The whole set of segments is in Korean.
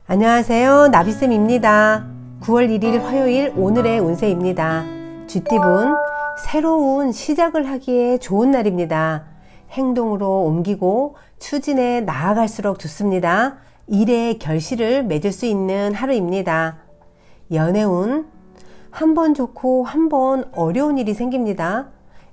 안녕하세요, 나비쌤입니다. 9월 1일 화요일 오늘의 운세입니다. 쥐띠분, 새로운 시작을 하기에 좋은 날입니다. 행동으로 옮기고 추진해 나아갈수록 좋습니다. 일의 결실을 맺을 수 있는 하루입니다. 연애운, 한 번 좋고 한 번 어려운 일이 생깁니다.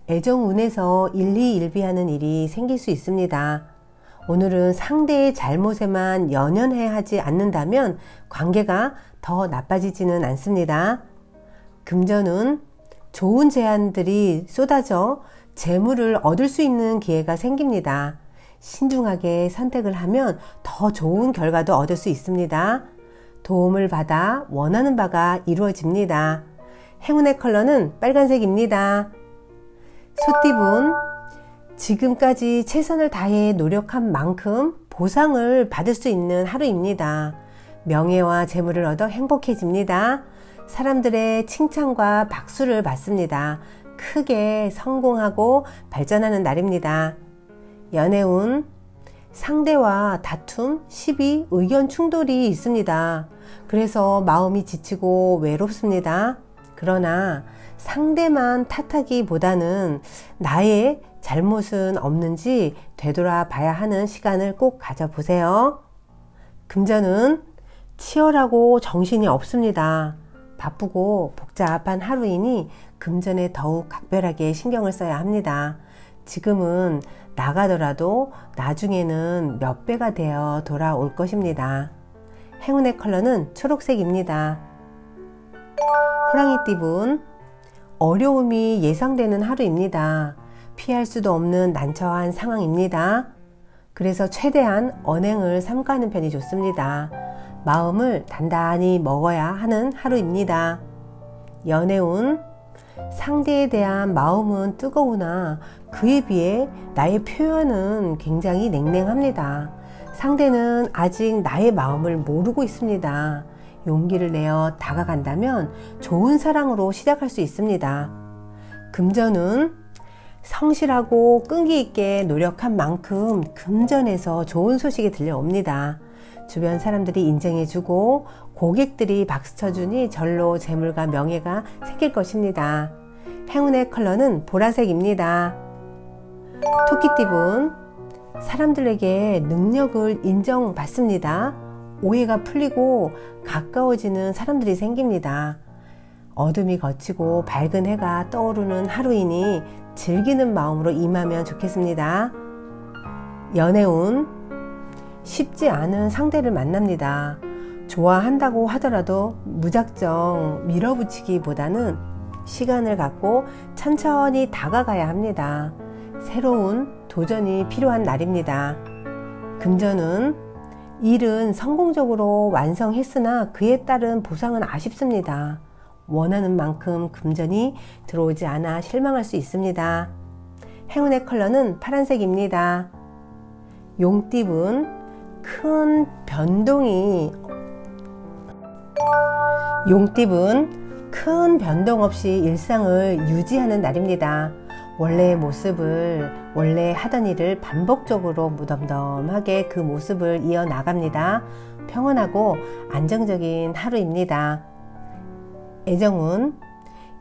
애정운에서 일희일비하는 일이 생길 수 있습니다. 오늘은 상대의 잘못에만 연연해 하지 않는다면 관계가 더 나빠지지는 않습니다. 금전은 좋은 제안들이 쏟아져 재물을 얻을 수 있는 기회가 생깁니다. 신중하게 선택을 하면 더 좋은 결과도 얻을 수 있습니다. 도움을 받아 원하는 바가 이루어집니다. 행운의 컬러는 빨간색입니다. 소띠분, 지금까지 최선을 다해 노력한 만큼 보상을 받을 수 있는 하루입니다. 명예와 재물을 얻어 행복해집니다. 사람들의 칭찬과 박수를 받습니다. 크게 성공하고 발전하는 날입니다. 연애운, 상대와 다툼, 시비, 의견 충돌이 있습니다. 그래서 마음이 지치고 외롭습니다. 그러나 상대만 탓하기보다는 나의 잘못은 없는지 되돌아봐야 하는 시간을 꼭 가져보세요. 금전은 치열하고 정신이 없습니다. 바쁘고 복잡한 하루이니 금전에 더욱 각별하게 신경을 써야 합니다. 지금은 나가더라도 나중에는 몇 배가 되어 돌아올 것입니다. 행운의 컬러는 초록색입니다. 호랑이띠분, 어려움이 예상되는 하루입니다. 피할 수도 없는 난처한 상황입니다. 그래서 최대한 언행을 삼가는 편이 좋습니다. 마음을 단단히 먹어야 하는 하루입니다. 연애운, 상대에 대한 마음은 뜨거우나 그에 비해 나의 표현은 굉장히 냉랭합니다. 상대는 아직 나의 마음을 모르고 있습니다. 용기를 내어 다가간다면 좋은 사랑으로 시작할 수 있습니다. 금전은 성실하고 끈기 있게 노력한 만큼 금전에서 좋은 소식이 들려옵니다. 주변 사람들이 인정해주고 고객들이 박수 쳐주니 절로 재물과 명예가 생길 것입니다. 행운의 컬러는 보라색입니다. 토끼띠분, 사람들에게 능력을 인정받습니다. 오해가 풀리고 가까워지는 사람들이 생깁니다. 어둠이 걷히고 밝은 해가 떠오르는 하루이니 즐기는 마음으로 임하면 좋겠습니다. 연애운, 쉽지 않은 상대를 만납니다. 좋아한다고 하더라도 무작정 밀어붙이기보다는 시간을 갖고 천천히 다가가야 합니다. 새로운 도전이 필요한 날입니다. 금전은, 일은 성공적으로 완성했으나 그에 따른 보상은 아쉽습니다. 원하는 만큼 금전이 들어오지 않아 실망할 수 있습니다. 행운의 컬러는 파란색입니다. 용띠분, 큰 변동 없이 일상을 유지하는 날입니다. 원래의 모습을, 원래 하던 일을 반복적으로 무덤덤하게 그 모습을 이어나갑니다. 평온하고 안정적인 하루입니다. 애정운,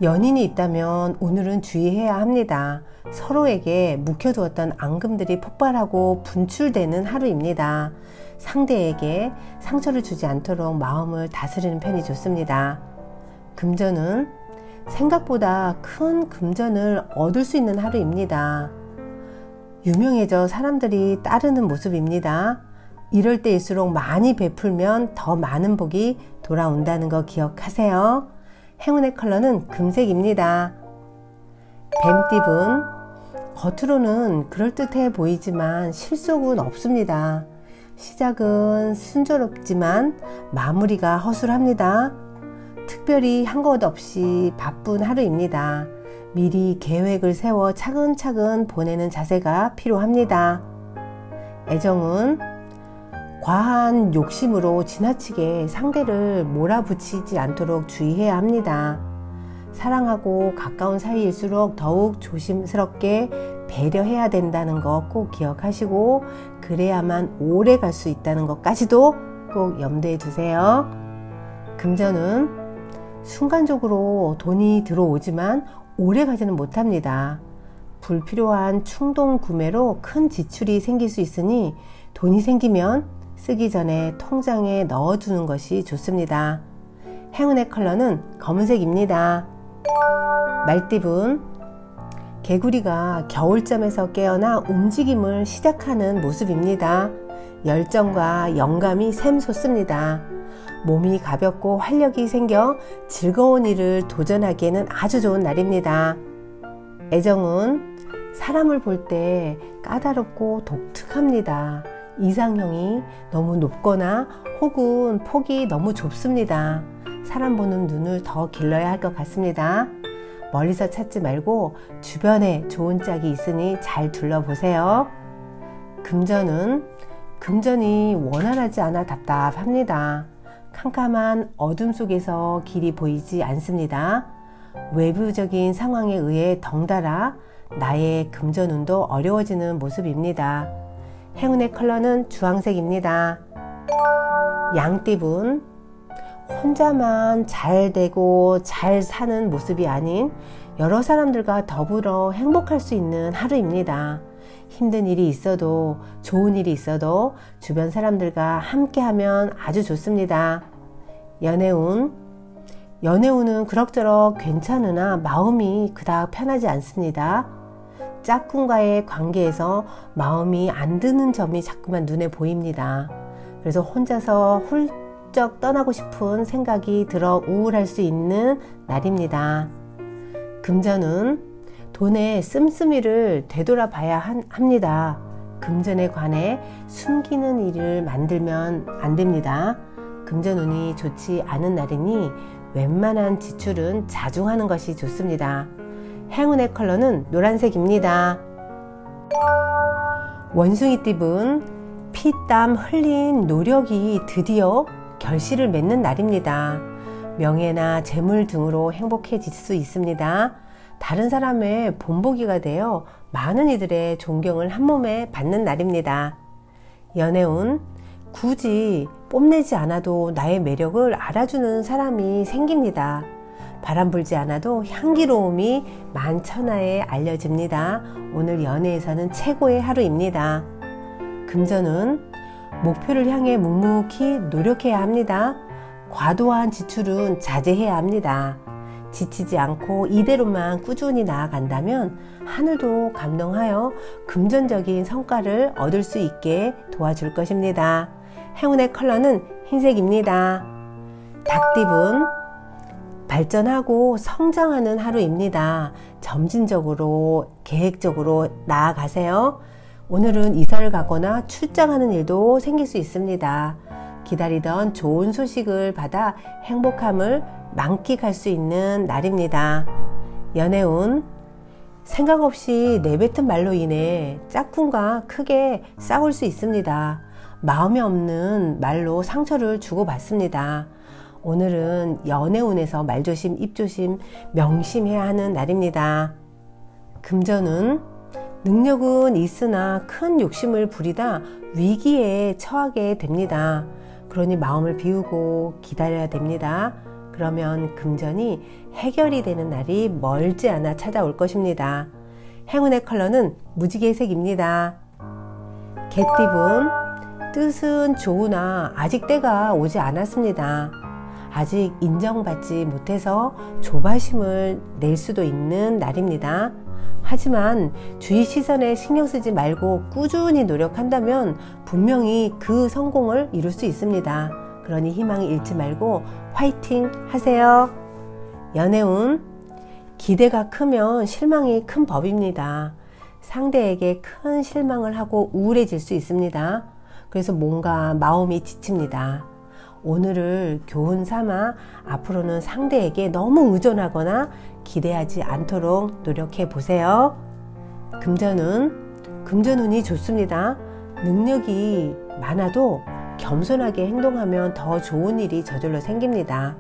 연인이 있다면 오늘은 주의해야 합니다. 서로에게 묵혀두었던 앙금들이 폭발하고 분출되는 하루입니다. 상대에게 상처를 주지 않도록 마음을 다스리는 편이 좋습니다. 금전은 생각보다 큰 금전을 얻을 수 있는 하루입니다. 유명해져 사람들이 따르는 모습입니다. 이럴 때일수록 많이 베풀면 더 많은 복이 돌아온다는 거 기억하세요. 행운의 컬러는 금색입니다. 뱀띠분, 겉으로는 그럴듯해 보이지만 실속은 없습니다. 시작은 순조롭지만 마무리가 허술합니다. 특별히 한 것 없이 바쁜 하루입니다. 미리 계획을 세워 차근차근 보내는 자세가 필요합니다. 애정은, 과한 욕심으로 지나치게 상대를 몰아붙이지 않도록 주의해야 합니다. 사랑하고 가까운 사이일수록 더욱 조심스럽게 배려해야 된다는 거 꼭 기억하시고 그래야만 오래 갈 수 있다는 것까지도 꼭 염두에 두세요. 금전은 순간적으로 돈이 들어오지만 오래 가지는 못합니다. 불필요한 충동 구매로 큰 지출이 생길 수 있으니 돈이 생기면 쓰기 전에 통장에 넣어두는 것이 좋습니다. 행운의 컬러는 검은색입니다. 말띠분, 개구리가 겨울잠에서 깨어나 움직임을 시작하는 모습입니다. 열정과 영감이 샘솟습니다. 몸이 가볍고 활력이 생겨 즐거운 일을 도전하기에는 아주 좋은 날입니다. 애정은 사람을 볼 때 까다롭고 독특합니다. 이상형이 너무 높거나 혹은 폭이 너무 좁습니다. 사람 보는 눈을 더 길러야 할 것 같습니다. 멀리서 찾지 말고 주변에 좋은 짝이 있으니 잘 둘러보세요. 금전이 원활하지 않아 답답합니다. 캄캄한 어둠 속에서 길이 보이지 않습니다. 외부적인 상황에 의해 덩달아 나의 금전운도 어려워지는 모습입니다. 행운의 컬러는 주황색입니다. 양띠분, 혼자만 잘 되고 잘 사는 모습이 아닌 여러 사람들과 더불어 행복할 수 있는 하루입니다. 힘든 일이 있어도 좋은 일이 있어도 주변 사람들과 함께하면 아주 좋습니다. 연애운은 그럭저럭 괜찮으나 마음이 그닥 편하지 않습니다. 짝꿍과의 관계에서 마음이 안 드는 점이 자꾸만 눈에 보입니다. 그래서 혼자서 훌쩍 떠나고 싶은 생각이 들어 우울할 수 있는 날입니다. 금전은 돈의 씀씀이를 되돌아봐야 합니다. 금전에 관해 숨기는 일을 만들면 안 됩니다. 금전운이 좋지 않은 날이니 웬만한 지출은 자중하는 것이 좋습니다. 행운의 컬러는 노란색입니다. 원숭이띠분, 피땀 흘린 노력이 드디어 결실을 맺는 날입니다. 명예나 재물 등으로 행복해질 수 있습니다. 다른 사람의 본보기가 되어 많은 이들의 존경을 한몸에 받는 날입니다. 연애운, 굳이 뽐내지 않아도 나의 매력을 알아주는 사람이 생깁니다. 바람 불지 않아도 향기로움이 만천하에 알려집니다. 오늘 연애에서는 최고의 하루입니다. 금전은 목표를 향해 묵묵히 노력해야 합니다. 과도한 지출은 자제해야 합니다. 지치지 않고 이대로만 꾸준히 나아간다면 하늘도 감동하여 금전적인 성과를 얻을 수 있게 도와줄 것입니다. 행운의 컬러는 흰색입니다. 닭띠분, 발전하고 성장하는 하루입니다. 점진적으로 계획적으로 나아가세요. 오늘은 이사를 가거나 출장하는 일도 생길 수 있습니다. 기다리던 좋은 소식을 받아 행복함을 만끽할 수 있는 날입니다. 연애운, 생각 없이 내뱉은 말로 인해 짝꿍과 크게 싸울 수 있습니다. 마음이 없는 말로 상처를 주고받습니다. 오늘은 연애운에서 말조심, 입조심, 명심해야 하는 날입니다. 금전운, 능력은 있으나 큰 욕심을 부리다 위기에 처하게 됩니다. 그러니 마음을 비우고 기다려야 됩니다. 그러면 금전이 해결이 되는 날이 멀지 않아 찾아올 것입니다. 행운의 컬러는 무지개색입니다. 개띠분, 뜻은 좋으나 아직 때가 오지 않았습니다. 아직 인정받지 못해서 조바심을 낼 수도 있는 날입니다. 하지만 주위 시선에 신경 쓰지 말고 꾸준히 노력한다면 분명히 그 성공을 이룰 수 있습니다. 그러니 희망을 잃지 말고 화이팅 하세요. 연애운, 기대가 크면 실망이 큰 법입니다. 상대에게 큰 실망을 하고 우울해질 수 있습니다. 그래서 뭔가 마음이 지칩니다. 오늘을 교훈 삼아 앞으로는 상대에게 너무 의존하거나 기대하지 않도록 노력해 보세요. 금전운이 좋습니다. 능력이 많아도 겸손하게 행동하면 더 좋은 일이 저절로 생깁니다.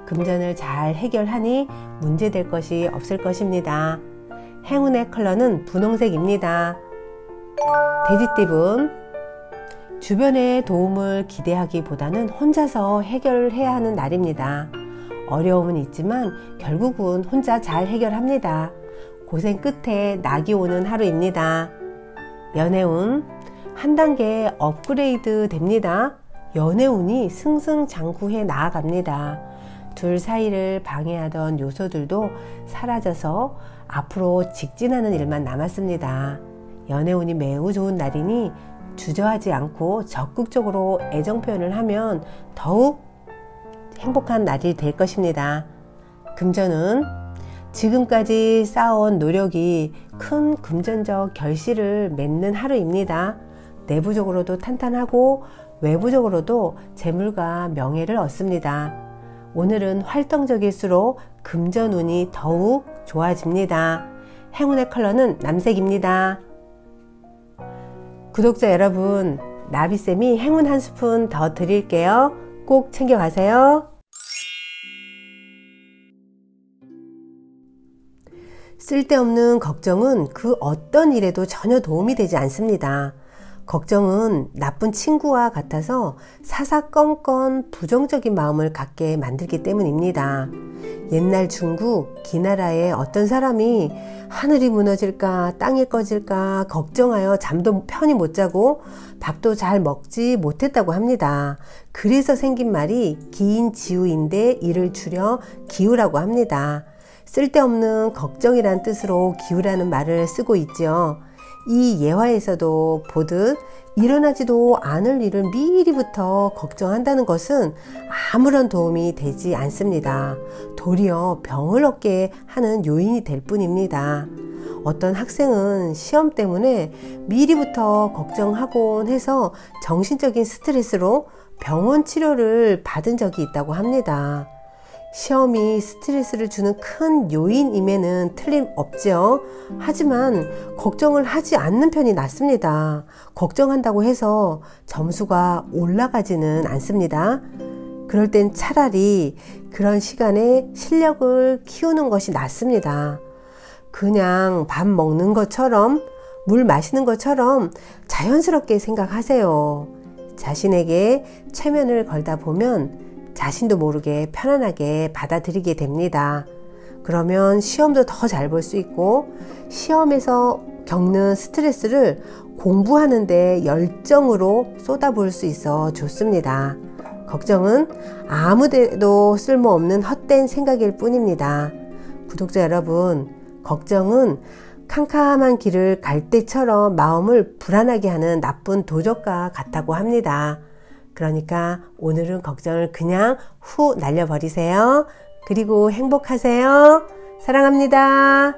금전을 잘 해결하니 문제될 것이 없을 것입니다. 행운의 컬러는 분홍색입니다. 돼지띠분, 주변의 도움을 기대하기보다는 혼자서 해결해야 하는 날입니다. 어려움은 있지만 결국은 혼자 잘 해결합니다. 고생 끝에 낙이 오는 하루입니다. 연애운 한 단계 업그레이드 됩니다. 연애운이 승승장구해 나아갑니다. 둘 사이를 방해하던 요소들도 사라져서 앞으로 직진하는 일만 남았습니다. 연애운이 매우 좋은 날이니 주저하지 않고 적극적으로 애정 표현을 하면 더욱 행복한 날이 될 것입니다. 금전운 지금까지 쌓아온 노력이 큰 금전적 결실을 맺는 하루입니다. 내부적으로도 탄탄하고 외부적으로도 재물과 명예를 얻습니다. 오늘은 활동적일수록 금전운이 더욱 좋아집니다. 행운의 컬러는 남색입니다. 구독자 여러분, 나비쌤이 행운 한 스푼 더 드릴게요. 꼭 챙겨가세요. 쓸데없는 걱정은 그 어떤 일에도 전혀 도움이 되지 않습니다. 걱정은 나쁜 친구와 같아서 사사건건 부정적인 마음을 갖게 만들기 때문입니다. 옛날 중국 기나라의 어떤 사람이 하늘이 무너질까 땅이 꺼질까 걱정하여 잠도 편히 못 자고 밥도 잘 먹지 못했다고 합니다. 그래서 생긴 말이 기인지우인데 이를 줄여 기우라고 합니다. 쓸데없는 걱정이란 뜻으로 기우라는 말을 쓰고 있죠. 이 예화에서도 보듯 일어나지도 않을 일을 미리부터 걱정한다는 것은 아무런 도움이 되지 않습니다. 도리어 병을 얻게 하는 요인이 될 뿐입니다. 어떤 학생은 시험 때문에 미리부터 걱정하곤 해서 정신적인 스트레스로 병원 치료를 받은 적이 있다고 합니다. 시험이 스트레스를 주는 큰 요인임에는 틀림없죠. 하지만 걱정을 하지 않는 편이 낫습니다. 걱정한다고 해서 점수가 올라가지는 않습니다. 그럴 땐 차라리 그런 시간에 실력을 키우는 것이 낫습니다. 그냥 밥 먹는 것처럼 물 마시는 것처럼 자연스럽게 생각하세요. 자신에게 체면을 걸다 보면 자신도 모르게 편안하게 받아들이게 됩니다. 그러면 시험도 더 잘 볼 수 있고 시험에서 겪는 스트레스를 공부하는데 열정으로 쏟아부을 수 있어 좋습니다. 걱정은 아무데도 쓸모없는 헛된 생각일 뿐입니다. 구독자 여러분, 걱정은 캄캄한 길을 갈 때처럼 마음을 불안하게 하는 나쁜 도적과 같다고 합니다. 그러니까 오늘은 걱정을 그냥 후 날려버리세요. 그리고 행복하세요. 사랑합니다.